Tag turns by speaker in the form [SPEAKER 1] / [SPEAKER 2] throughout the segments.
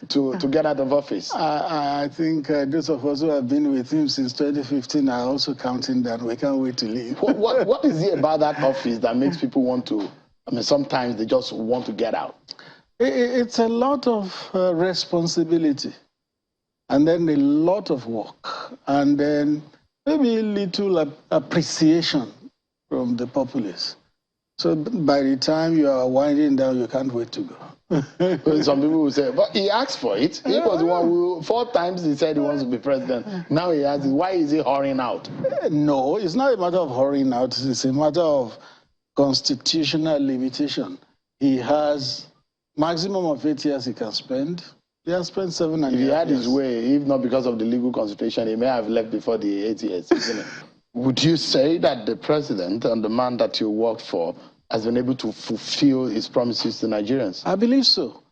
[SPEAKER 1] to get out of office?
[SPEAKER 2] I think those of us who have been with him since 2015 are also counting that we can't wait to leave.
[SPEAKER 1] What is it about that office that makes people want to, I mean, sometimes they just want to get out?
[SPEAKER 2] It's a lot of responsibility, and then a lot of work, and then maybe a little appreciation from the populace. So by the time you are winding down, you can't wait to go.
[SPEAKER 1] Some people will say, but he asked for it. He was the one who, 4 times he said he wants to be president. Now he has it. Why is he hurrying out?
[SPEAKER 2] No, it's not a matter of hurrying out. It's a matter of constitutional limitation. He has maximum of 8 years he can spend. He has spent 7 and
[SPEAKER 1] If he had his way, if not because of the legal constitution, he may have left before the 8 years, isn't it? Would you say that the president and the man that you worked for has been able to fulfill his promises to Nigerians?
[SPEAKER 2] I believe so.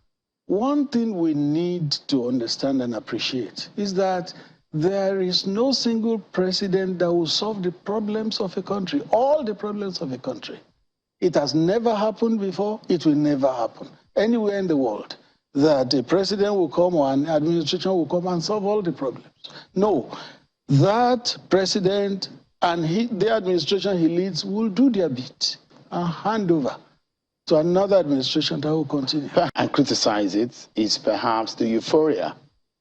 [SPEAKER 2] One thing we need to understand and appreciate is that there is no single president that will solve the problems of a country, all the problems of a country. It has never happened before. It will never happen anywhere in the world that a president will come or an administration will come and solve all the problems. No, that president and the administration he leads will do their bit and hand over to another administration that will continue.
[SPEAKER 1] And criticize it is perhaps the euphoria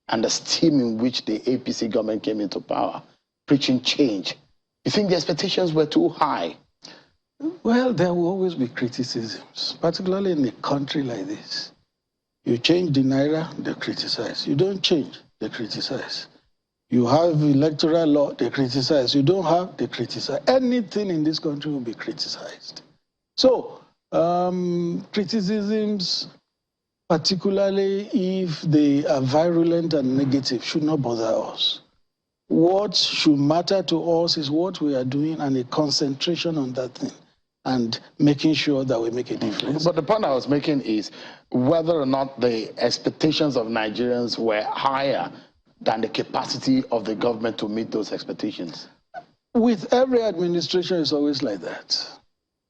[SPEAKER 1] and the steam in which the APC government came into power, preaching change. You think the expectations were too high?
[SPEAKER 2] Well, there will always be criticisms, particularly in a country like this. You change the naira, they criticize. You don't change, they criticize. You have electoral law, they criticize. You don't have, they criticize. Anything in this country will be criticized. So, criticisms, particularly if they are virulent and negative, should not bother us. What should matter to us is what we are doing and a concentration on that thing and making sure that we make a difference.
[SPEAKER 1] But the point I was making is whether or not the expectations of Nigerians were higher than the capacity of the government to meet those expectations.
[SPEAKER 2] With every administration, it's always like that.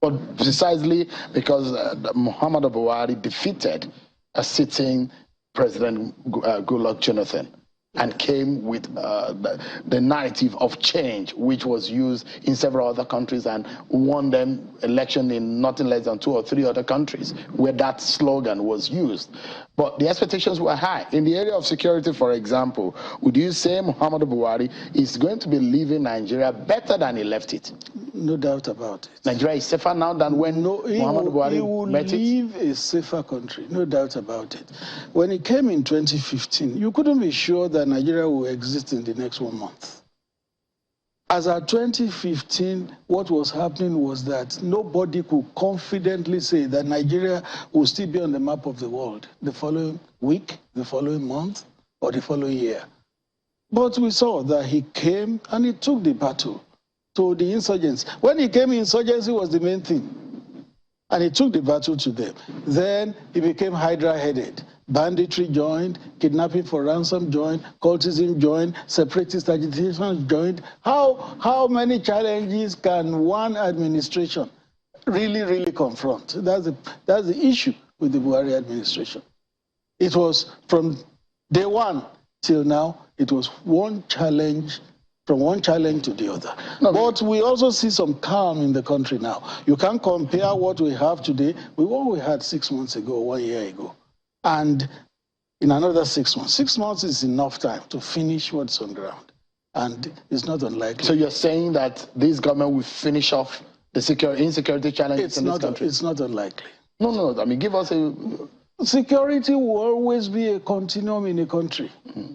[SPEAKER 1] But precisely because Muhammadu Buhari defeated a sitting President Goodluck Jonathan and came with the narrative of change, which was used in several other countries and won them election in nothing less than 2 or 3 other countries where that slogan was used. But the expectations were high. In the area of security, for example, would you say Muhammadu Buhari is going to be leaving Nigeria better than he left it?
[SPEAKER 2] No doubt about it.
[SPEAKER 1] Nigeria is safer now than when Muhammadu Buhari met it?
[SPEAKER 2] He will leave a safer country, no doubt about it. When he came in 2015, you couldn't be sure that Nigeria will exist in the next 1 month. As at 2015, what was happening was that nobody could confidently say that Nigeria will still be on the map of the world the following week, the following month, or the following year. But we saw that he came and he took the battle to the insurgents. When he came, insurgency was the main thing. And he took the battle to them. Then he became Hydra-headed. Banditry joined, kidnapping for ransom joined, cultism joined, separatist agitation joined. How many challenges can one administration really confront? That's the issue with the Buhari administration. It was from day one till now, it was one challenge, from one challenge to the other. No, but we also see some calm in the country now. You can't compare what we have today with what we had 6 months ago, 1 year ago. And in another 6 months. 6 months is enough time to finish what's on ground. And it's not unlikely.
[SPEAKER 1] So you're saying that this government will finish off the insecurity challenges in this country?
[SPEAKER 2] It's not unlikely.
[SPEAKER 1] No. I mean, give us a...
[SPEAKER 2] Security will always be a continuum in a country. Mm-hmm.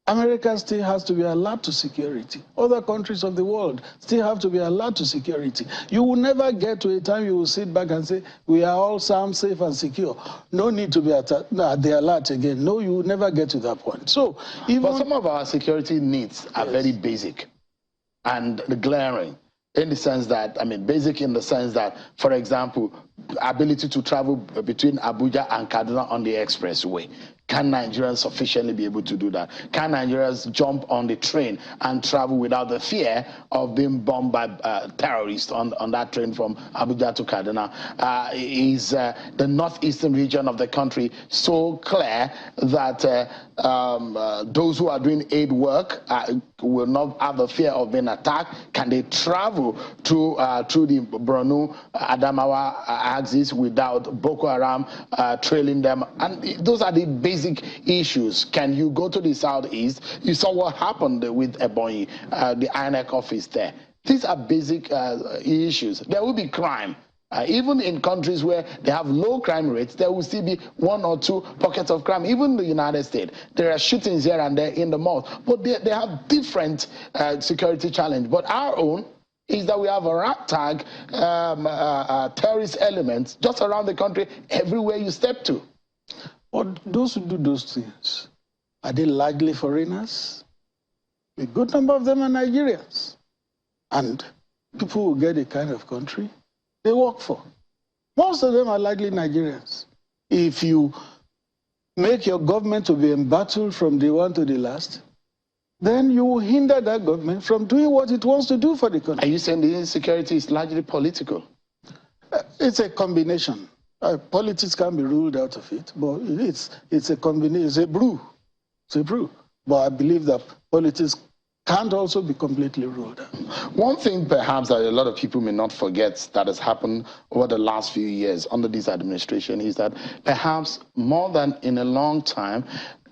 [SPEAKER 2] America still has to be alert to security. Other countries of the world still have to be alert to security. You will never get to a time you will sit back and say, we are all sound, safe, and secure. No need to be at the alert again. No, you will never get to that point. So,
[SPEAKER 1] but some of our security needs are very basic and glaring. In the sense that, I mean, basic in the sense that, for example, ability to travel between Abuja and Kaduna on the expressway. Can Nigerians sufficiently be able to do that? Can Nigerians jump on the train and travel without the fear of being bombed by terrorists on that train from Abuja to Kaduna? Is the northeastern region of the country so clear that those who are doing aid work will not have the fear of being attacked? Can they travel through the Borno Adamawa axis without Boko Haram trailing them? And those are the basic issues. Can you go to the southeast? You saw what happened with Ebonyi, the INEC office there. These are basic issues. There will be crime. Even in countries where they have low crime rates, there will still be 1 or 2 pockets of crime. Even in the United States, there are shootings here and there in the malls, but they have different security challenge. But our own is that we have a ragtag terrorist elements just around the country, everywhere you step to.
[SPEAKER 2] But those who do those things, are they largely foreigners? A good number of them are Nigerians. And people who get the kind of country they work for. Most of them are largely Nigerians. If you make your government to be embattled from the one to the last, then you will hinder that government from doing what it wants to do for the country.
[SPEAKER 1] Are you saying the insecurity is largely political?
[SPEAKER 2] It's a combination. Politics can be ruled out of it, but it's a combination. It's a brew. It's a brew. But I believe that politics can't also be completely ruled out.
[SPEAKER 1] One thing perhaps that a lot of people may not forget that has happened over the last few years under this administration is that perhaps more than in a long time,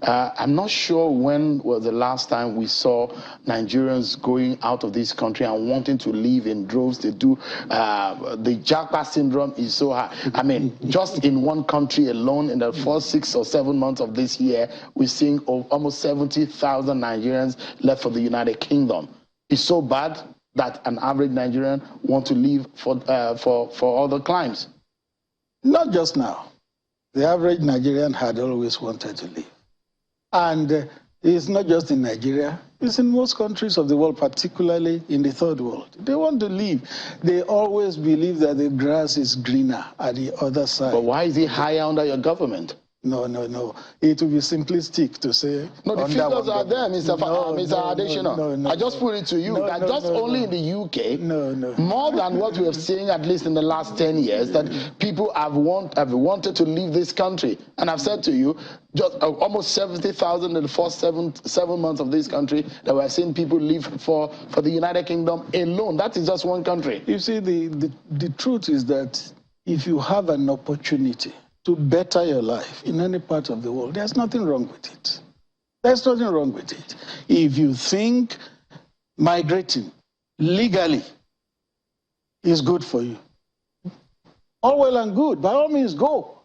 [SPEAKER 1] I'm not sure when was the last time we saw Nigerians going out of this country and wanting to leave in droves. They do. The Japa syndrome is so high. I mean, just in one country alone, in the first 6 or 7 months of this year, we're seeing almost 70,000 Nigerians left for the United Kingdom. It's so bad that an average Nigerian wants to leave for other climes.
[SPEAKER 2] Not just now. The average Nigerian had always wanted to leave. And it's not just in Nigeria, it's in most countries of the world, particularly in the third world. They want to leave. They always believe that the grass is greener at the other side.
[SPEAKER 1] But why is it higher under your government?
[SPEAKER 2] No, no, no. It would be simplistic to say.
[SPEAKER 1] No, the figures are there, Mr. Adesina. No, I just put it to you that just only in the UK, more than what we have seen, at least in the last 10 years, that people have wanted to leave this country. And I've said to you, just almost 70,000 in the first seven months of this country that we're seeing people leave for the United Kingdom alone. That is just one country.
[SPEAKER 2] You see, the truth is that if you have an opportunity to better your life in any part of the world, there's nothing wrong with it. There's nothing wrong with it. If you think migrating legally is good for you, all well and good, by all means go.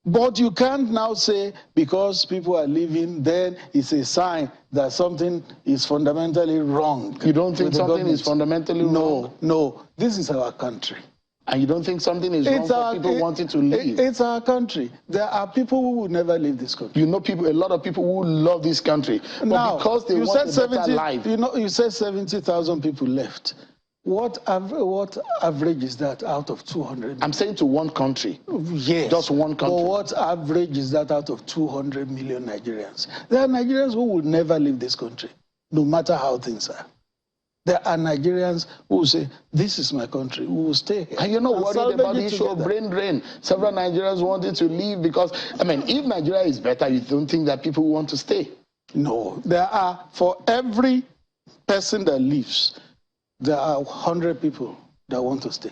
[SPEAKER 2] But you can't now say because people are leaving, then it's a sign that something is fundamentally wrong.
[SPEAKER 1] You don't think something is fundamentally wrong?
[SPEAKER 2] No, no. This is our country.
[SPEAKER 1] And you don't think something is wrong for people wanting to leave?
[SPEAKER 2] It's our country. There are people who will never leave this country.
[SPEAKER 1] You know, a lot of people who love this country. But
[SPEAKER 2] now,
[SPEAKER 1] because they want a better life.
[SPEAKER 2] You said 70,000 people left. What average is that out of 200 million?
[SPEAKER 1] I'm saying to one country.
[SPEAKER 2] Yes.
[SPEAKER 1] Just one country.
[SPEAKER 2] But what average is that out of 200 million Nigerians? There are Nigerians who will never leave this country, no matter how things are. There are Nigerians who say, this is my country, who will stay here.
[SPEAKER 1] And you're not worried about the issue of brain drain. Several Nigerians wanted to leave because, I mean, if Nigeria is better, you don't think that people want to stay?
[SPEAKER 2] No. There are, for every person that leaves, there are 100 people that want to stay.